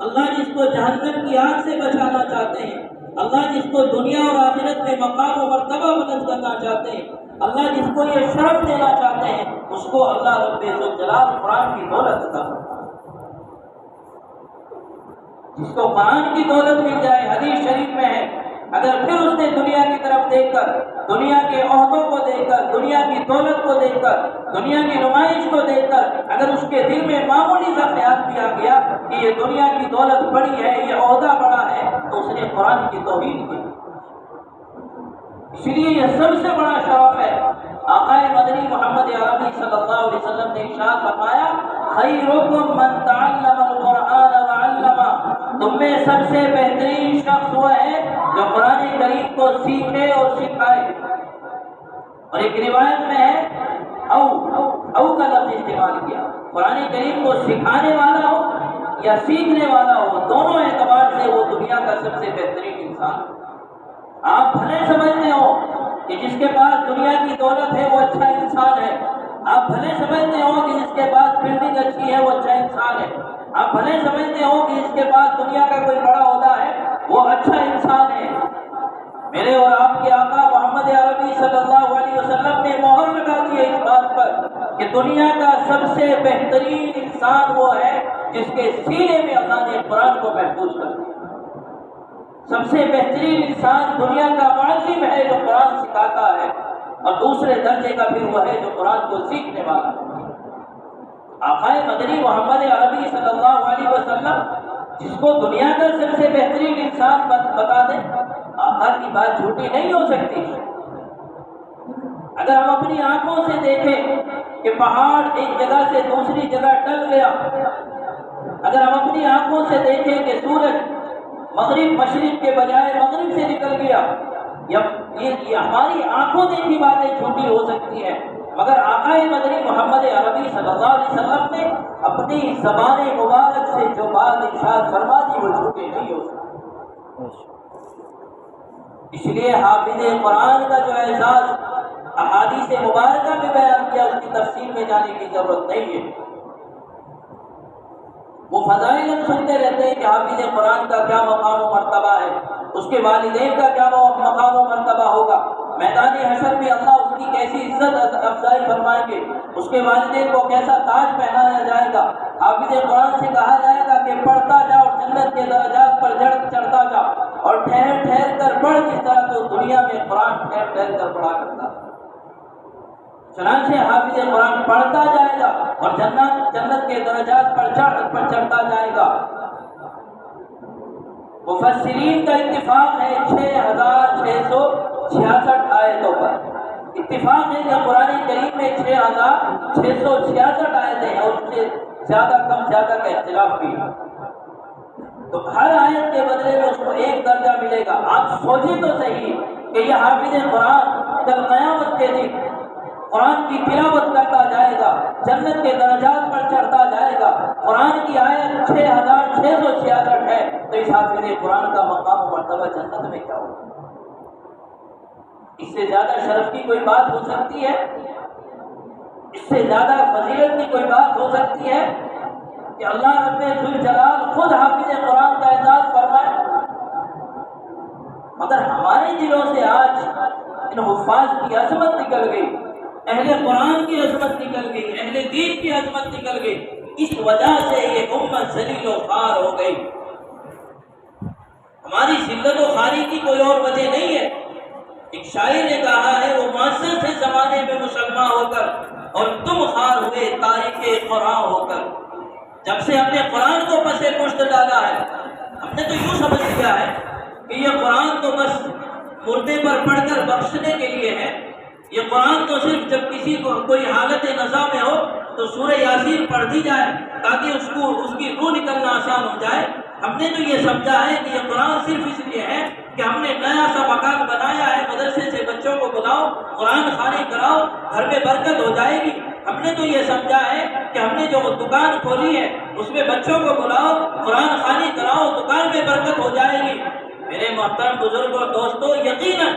اللہ جس کو جہنم کی آگ سے بچانا چاہتے ہیں، اللہ جس کو دنیا اور آخرت میں مقام و مرتبہ بلند کرنا چاہتے ہیں، اللہ جس کو یہ شرف دینا چاہتے ہیں، اس کو اللہ رب ذوالجلال قرآن کی دولت عطا فرماتا ہے۔ جس کو قرآن کی دولت مل جائے، حدیث شریف میں ہے، اگر پھر اس نے دنیا کی طرف دیکھ کر، دنیا کے عہدوں کو دیکھ کر، دنیا کی دولت کو دیکھ کر، دنیا کی نمائش کو دیکھ کر اگر اس کے دل میں معمولی سا خیال بھی آ گیا کہ یہ دنیا کی دولت بڑی ہے، یہ عہدہ بڑا ہے، تو اس نے قرآن کی توہین کی۔ اس لیے یہ سب سے بڑا شرف ہے۔ آقا مدنی محمد عربی صلی اللہ علیہ وسلم نے ارشاد فرمایا، خیرکم من تعلم القرآن وعلمہ، تم میں سب سے بہترین شخص وہ ہے جو قرآن کریم کو سیکھے اور سکھائے۔ اور ایک روایت میں ہے او کا لفظ استعمال کیا، قرآن کریم کو سکھانے والا ہو یا سیکھنے والا ہو، دونوں اعتبار سے وہ دنیا کا سب سے بہترین انسان۔ آپ بھلے سمجھتے ہو کہ جس کے پاس دنیا کی دولت ہے وہ اچھا انسان ہے، آپ بھلے سمجھتے ہو کہ جس کے پاس بلڈنگ اچھی ہے وہ اچھا انسان ہے، آپ بھلے سمجھتے ہو کہ جس کے پاس دنیا کا کوئی بڑا عہدہ ہے وہ اچھا انسان ہے۔ میرے اور آپ کے آقا محمد عربی صلی اللہ علیہ وسلم نے مہر لگا دی ہے اس بات پر کہ دنیا کا سب سے بہترین انسان وہ ہے جس کے سینے میں اللہ نے قرآن کو محفوظ کر دیا۔ سب سے بہترین انسان دنیا کا معلم ہے جو قرآن سکھاتا ہے، اور دوسرے درجے کا پھر وہ ہے جو قرآن کو سیکھنے والا ہے۔ آقا مدنی محمد عربی صلی اللہ علیہ وسلم جس کو دنیا کا سب سے بہترین انسان بتا دیں، آقا کی بات جھوٹی نہیں ہو سکتی۔ اگر ہم اپنی آنکھوں سے دیکھیں کہ پہاڑ ایک جگہ سے دوسری جگہ ڈل گیا، اگر ہم اپنی آنکھوں سے دیکھیں کہ سورج مغرب مشرق کے بجائے مغرب سے نکل گیا، یہ ہماری آنکھوں دیکھی باتیں جھوٹی ہو سکتی ہیں، مگر آقا مدنی محمد عربی صلی اللہ علیہ وسلم نے اپنی زبان مبارک سے جو بات ارشاد فرما دی وہ جھوٹی نہیں ہو سکتی۔ اس لیے حافظ قرآن کا جو اعزاز احادیث مبارکہ میں بیان کیا، اس کی تفصیل میں جانے کی ضرورت نہیں ہے۔ وہ فضائل ہم سنتے رہتے ہیں کہ حافظ قرآن کا کیا مقام و مرتبہ ہے، اس کے والدین کا کیا مقام و مرتبہ ہوگا، میدان حشر میں اللہ اس کی کیسی عزت افزائی فرمائیں گے، اس کے والدین کو کیسا تاج پہنایا جائے گا۔ حافظ قرآن سے کہا جائے گا کہ پڑھتا جا اور جنت کے درجات پر چڑھتا جا، اور ٹھہر ٹھہر کر پڑھ، جس طرح تو دنیا میں قرآن ٹھہر ٹھہر کر پڑھا کرتا ہے۔ چنانچہ حافظ قرآن پڑھتا جائے گا اور جنت کے درجات پر چڑھتا جائے گا۔ مفسرین کا اتفاق ہے 6666 آیتوں پر اتفاق ہے کہ قرآن کریم میں 6666 آیتیں ہیں، اور اس سے زیادہ کم زیادہ کا اختلاف بھی ہے، تو ہر آیت کے بدلے میں اس کو ایک درجہ ملے گا۔ آپ سوچیں تو صحیح کہ یہ حافظ قرآن کل قیامت کے دن قرآن کی تلاوت کرتا جائے گا، جنت کے درجات پر چڑھتا جائے گا، قرآن کی آیت 6666 ہے، تو اس حافظ قرآن کا مقام و مرتبہ جنت میں کیا ہوگا؟ اس سے زیادہ شرف کی کوئی بات ہو سکتی ہے؟ اس سے زیادہ فضیلت کی کوئی بات ہو سکتی ہے کہ اللہ رب ذوالجلال خود حافظ قرآن کا اعزاز فرمائے؟ مگر ہمارے دلوں سے آج ان حفاظ کی عظمت نکل گئی، اہل قرآن کی عظمت نکل گئی، اہل دین کی عظمت نکل گئی۔ اس وجہ سے یہ امت ذلیل و خوار ہو گئی۔ ہماری ذلت و خواری کی کوئی اور وجہ نہیں ہے۔ ایک شاعر نے کہا ہے، وہ معزز تھے زمانے میں مسلمان ہو کر، اور تم خوار ہوئے تاریخ قرآن ہو کر۔ جب سے ہم نے قرآن کو پسے پشت ڈالا ہے، ہم نے تو یوں سمجھ لیا ہے کہ یہ قرآن تو بس مردے پر پڑھ کر بخشنے کے لیے ہے، یہ قرآن تو صرف جب کسی کو کوئی حالت نزا میں ہو تو سورہ یاسین پڑھ دی جائے تاکہ اس کی روح نکلنا آسان ہو جائے۔ ہم نے تو یہ سمجھا ہے کہ یہ قرآن صرف اس لیے ہے کہ ہم نے نیا سا مکان بنایا ہے، مدرسے سے بچوں کو بلاؤ، قرآن خوانی کراؤ، گھر میں برکت ہو جائے گی۔ ہم نے تو یہ سمجھا ہے کہ ہم نے جو دکان کھولی ہے اس میں بچوں کو بلاؤ، قرآن خوانی کراؤ، دکان میں برکت ہو جائے گی۔ میرے محترم بزرگوں اور دوستوں، یقیناً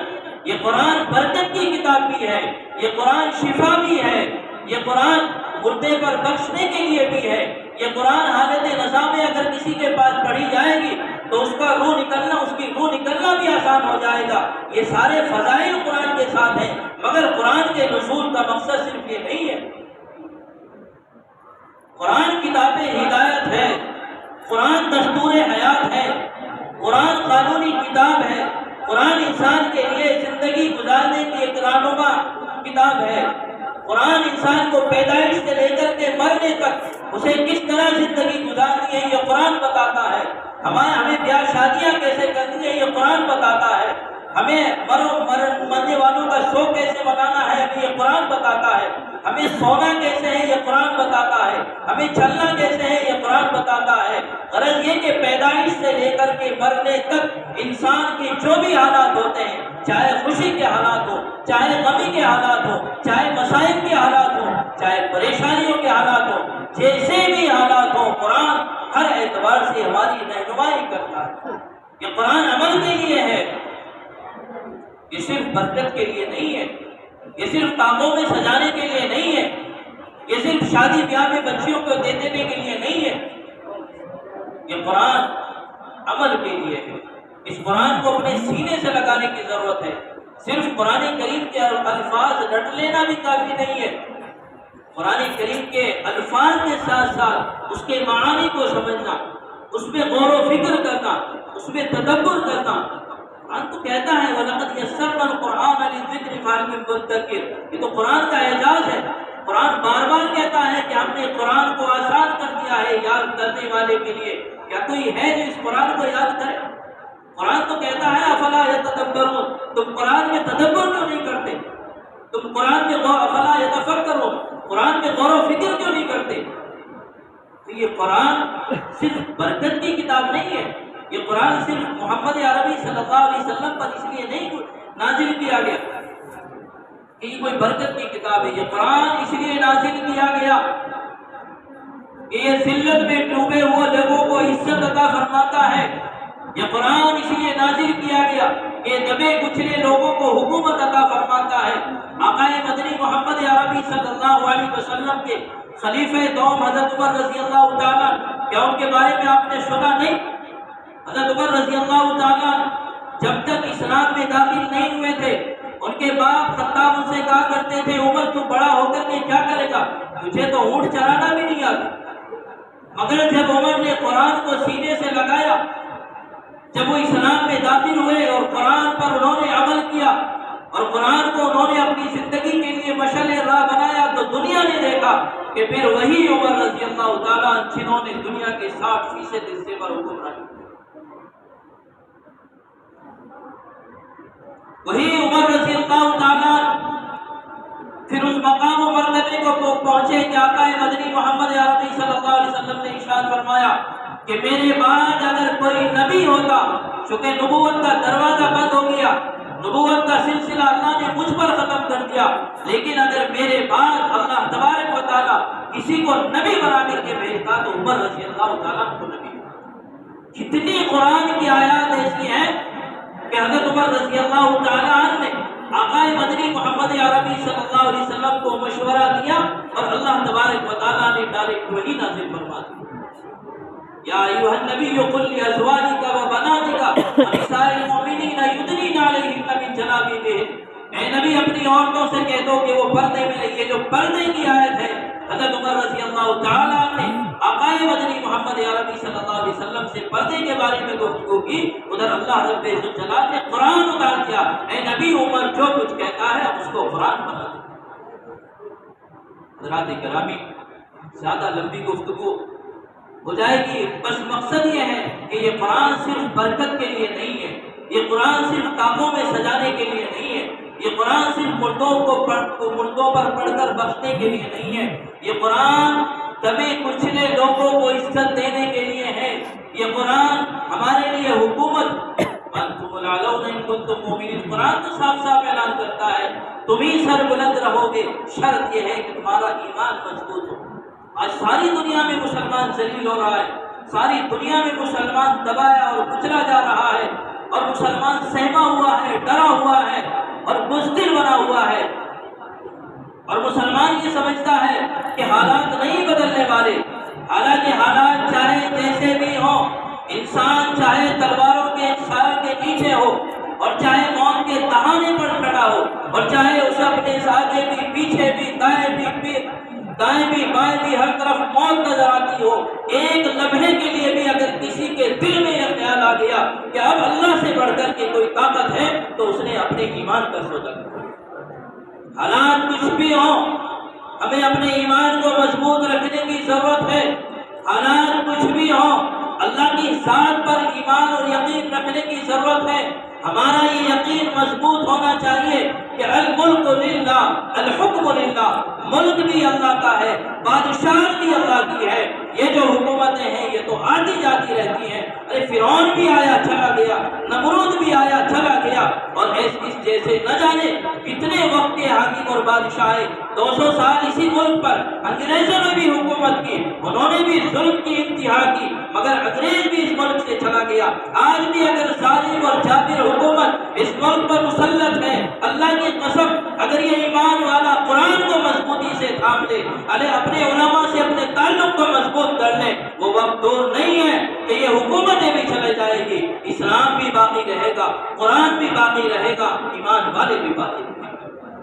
یہ قرآن برکت کی کتاب بھی ہے، یہ قرآن شفا بھی ہے، یہ قرآن مردے پر بخشنے کے لیے بھی ہے۔ یہ قرآن حالت نزا میں اگر کسی کے پاس پڑھی جائے گی تو اس کا روح نکلنا، اس کی روح نکلنا بھی آسان ہو جائے گا۔ یہ سارے فضائل قرآن کے ساتھ ہیں، مگر قرآن کے نزول کا مقصد صرف یہ نہیں ہے۔ قرآن کتاب ہدایت ہے، قرآن دستور حیات ہے، قرآن قانونی کتاب ہے، قرآن انسان کے لیے زندگی گزارنے کی ایک رہنما کتاب ہے۔ قرآن انسان کو پیدائش سے لے کر کے مرنے تک اسے کس طرح زندگی گزارنی ہے یہ قرآن بتاتا ہے۔ ہمیں بیاہ شادیاں کیسے کرنی ہے یہ قرآن بتاتا ہے۔ ہمیں مرنے والوں کا شوق کیسے منانا ہے ہمیں یہ قرآن بتاتا ہے۔ ہمیں سونا کیسے ہے یہ قرآن بتاتا ہے۔ ہمیں چلنا کیسے ہے یہ قرآن بتاتا ہے۔ غرض یہ کہ پیدائش سے لے کر کے مرنے تک انسان کے جو بھی حالات ہوتے ہیں، چاہے خوشی کے حالات ہو، چاہے غمی کے حالات ہو، چاہے مصائب کے حالات ہو، چاہے پریشانیوں کے حالات ہو، جیسے بھی حالات ہو، قرآن ہر اعتبار سے ہماری رہنمائی کرتا ہے۔ یہ قرآن عمل کے لیے ہے، یہ صرف برکت کے لیے نہیں ہے، یہ صرف کاموں میں سجانے کے لیے نہیں ہے، یہ صرف شادی بیاہ میں بچیوں کو دے دینے کے لیے نہیں ہے۔ یہ قرآن عمل کے لیے ہے۔ اس قرآن کو اپنے سینے سے لگانے کی ضرورت ہے۔ صرف قرآن کریم کے الفاظ رٹ لینا بھی کافی نہیں ہے۔ قرآن کریم کے الفاظ کے ساتھ ساتھ اس کے معانی کو سمجھنا، اس میں غور و فکر کرنا، اس میں تدبر کرنا۔ قرآن تو کہتا ہے وَلَقَدْ يَسَّرْنَا الْقُرْآنَ لِلذِّكْرِ فَهَلْ مِن مُدَّكِرٍ۔ یہ تو قرآن کا اعجاز ہے۔ قرآن بار بار کہتا ہے کہ ہم نے قرآن کو آسان کر دیا ہے یاد کرنے والے کے لیے۔ کیا کوئی ہے جو اس قرآن کو یاد کرے؟ قرآن تو کہتا ہے افلا یتدبرون، تم قرآن میں تدبر کیوں نہیں کرتے؟ تم قرآن میں افلا یتفکرون، قرآن میں غور و فکر کیوں نہیں کرتے؟ تو یہ قرآن صرف برکت کی کتاب نہیں ہے۔ یہ قرآن صرف محمد عربی صلی اللہ علیہ وسلم پر اس لیے نہیں نازل کیا گیا کہ یہ کوئی برکت کی کتاب ہے۔ یہ قرآن اس لیے نازل کیا گیا کہ یہ ذلت میں ڈوبے ہوئے لوگوں کو عزت عطا فرماتا ہے۔ یہ قرآن اس لیے نازل کیا گیا کہ دبے کچلے لوگوں کو حکومت عطا فرماتا ہے۔ آقا مدنی محمد عربی صلی اللہ علیہ وسلم کے خلیفہ دوم حضرت عمر رضی اللہ تعالیٰ، کیا ان کے بارے میں آپ نے سنا نہیں؟ حضرت عمر رضی اللہ تعالیٰ جب تک اسلام میں داخل نہیں ہوئے تھے، ان کے باپ خطاب ان سے کہا کرتے تھے عمر تو بڑا ہو کر کے کیا کرے گا، تجھے تو اونٹ چلانا بھی نہیں آتا۔ مگر جب عمر نے قرآن کو سینے سے لگایا، جب وہ اسلام میں داخل ہوئے اور قرآن پر انہوں نے عمل کیا اور قرآن کو انہوں نے اپنی زندگی کے لیے مشعل راہ بنایا، تو دنیا نے دیکھا کہ پھر وہی عمر رضی اللہ تعالیٰ جنہوں نے دنیا کے 60% حصے پر حکمرانی، وہی عمر رضی اللہ تعالیٰ پھر اس مقام و مرتبے کو پہنچے کہ آقا مدنی محمد عربی صلی اللہ علیہ وسلم نے ارشاد فرمایا کہ میرے بعد اگر کوئی نبی ہوتا، چونکہ نبوت کا دروازہ بند ہو گیا، نبوت کا سلسلہ اللہ نے مجھ پر ختم کر دیا، لیکن اگر میرے بعد اللہ تبارک و تعالیٰ کسی کو نبی بنا کر کے بھیجتا تو عمر رضی اللہ تعالیٰ کو نبی۔ کتنی قرآن کی آیات ایسی ہیں کہ حضرت عمر رضی اللہ تعالیٰ عنہ نے آقا مدنی محمد عربی صلی اللہ علیہ وسلم کو مشورہ دیا اور اللہ تبارک و تعالیٰ نے ڈائریکٹ وحی نازل فرما دی۔ یا ایھا النبی قل لازواجک و بناتک ونساء المؤمنین یدنین علیہن من جلابیبہن، اے نبی اپنی عورتوں سے کہہ دو کہ وہ پردے میں رہیے۔ جو پردے کی آیت ہے، حضرت عمر رضی اللہ تعالیٰ نے آقا مدنی محمد عربی صلی اللہ علیہ وسلم سے پردے کے بارے میں گفتگو کی، ادھر اللہ رب الجلال نے قرآن اتار دیا، اے نبی عمر جو کچھ کہتا ہے اس کو قرآن بنا دو۔ حضرات گرامی، زیادہ لمبی گفتگو ہو جائے گی، بس مقصد یہ ہے کہ یہ قرآن صرف برکت کے لیے نہیں ہے، یہ قرآن صرف کاموں میں سجانے کے لیے نہیں ہے، یہ قرآن صرف مردوں پر پڑھ کر بخشنے کے لیے نہیں ہے، یہ قرآن دبے کچلے لوگوں کو عزت دینے کے لیے ہے، یہ قرآن ہمارے لیے حکومت وَأَنْتُمُ الْأَعْلَوْنَ إِن كُنتُم مُؤْمِنِينَ، قرآن تو صاف صاف اعلان کرتا ہے تم ہی سر بلند رہو گے، شرط یہ ہے کہ تمہارا ایمان مضبوط ہو۔ آج ساری دنیا میں مسلمان ذلیل ہو رہا ہے، ساری دنیا میں مسلمان دبایا اور کچلا جا رہا ہے، اور مسلمان سہما ہوا ہے، ڈرا ہوا ہے اور بزدل بنا ہوا ہے۔ اور مسلمان یہ سمجھتا ہے کہ حالات نہیں بدلنے والے، حالانکہ حالات چاہے جیسے بھی ہوں، انسان چاہے تلواروں کے سائے کے نیچے ہو اور چاہے موت کے دہانے پر کھڑا ہو اور چاہے اسے اپنے آگے بھی پیچھے بھی دائیں بھی بائیں بھی ہر طرف موت نظر آتی ہو، ایک لمحے کے لیے بھی اگر کسی کے دل میں یہ خیال آ گیا کہ اب اللہ سے بڑھ کر کے کوئی طاقت ہے تو اس نے اپنے ایمان کا سودا کیا۔ حالات کچھ بھی ہوں، ہمیں اپنے ایمان کو مضبوط رکھنے کی ضرورت ہے۔ حالات کچھ بھی ہوں، اللہ کی ذات پر ایمان اور یقین رکھنے کی ضرورت ہے۔ ہمارا یہ یقین مضبوط ہونا چاہیے کہ الملک للہ، الحکم للہ، ملک بھی اللہ کا ہے، بادشاہ بھی اللہ کی ہے۔ یہ جو حکومتیں ہیں یہ تو آتی جاتی رہتی ہیں، ارے فرعون بھی آیا چلا گیا، نمرود بھی آیا چلا گیا، اور اس جیسے نہ جانے کتنے وقت کے حاکم اور بادشاہ 200 سال اسی ملک پر انگریزوں نے بھی حکومت کی، انہوں نے بھی ظلم کی انتہا کی، مگر انگریز بھی اس ملک سے چلا گیا۔ آج بھی اگر ظالم اور جابر حکومت اس ملک پر مسلط ہے، اللہ کی قسم اگر یہ ایمان والا قرآن کو مضبوطی سے تھام لے، اپنے علماء سے اپنے تعلق کو مضبوط کر لے، وہ وقت دور نہیں ہے کہ یہ حکومتیں بھی چلے جائے گی، اسلام بھی باقی رہے گا، قرآن بھی باقی رہے گا، ایمان والے بھی باقی رہے گا۔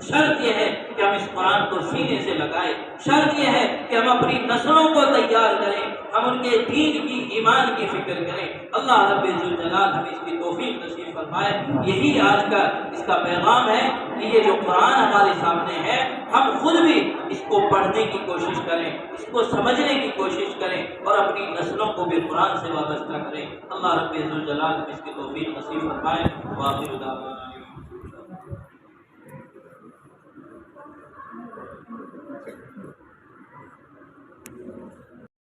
شرط یہ ہے کہ ہم اس قرآن کو سینے سے لگائیں، شرط یہ ہے کہ ہم اپنی نسلوں کو تیار کریں، ہم ان کے دین کی ایمان کی فکر کریں۔ اللہ رب ذوالجلال ہمیں اس کی توفیق نصیب فرمائے۔ یہی آج کا اس کا پیغام ہے کہ یہ جو قرآن ہمارے سامنے ہے، ہم خود بھی اس کو پڑھنے کی کوشش کریں، اس کو سمجھنے کی کوشش کریں اور اپنی نسلوں کو بھی قرآن سے وابستہ کریں۔ اللہ رب ذوالجلال ہمیں اس کی توفیق نصیب فرمائے۔ وآخر دعوانا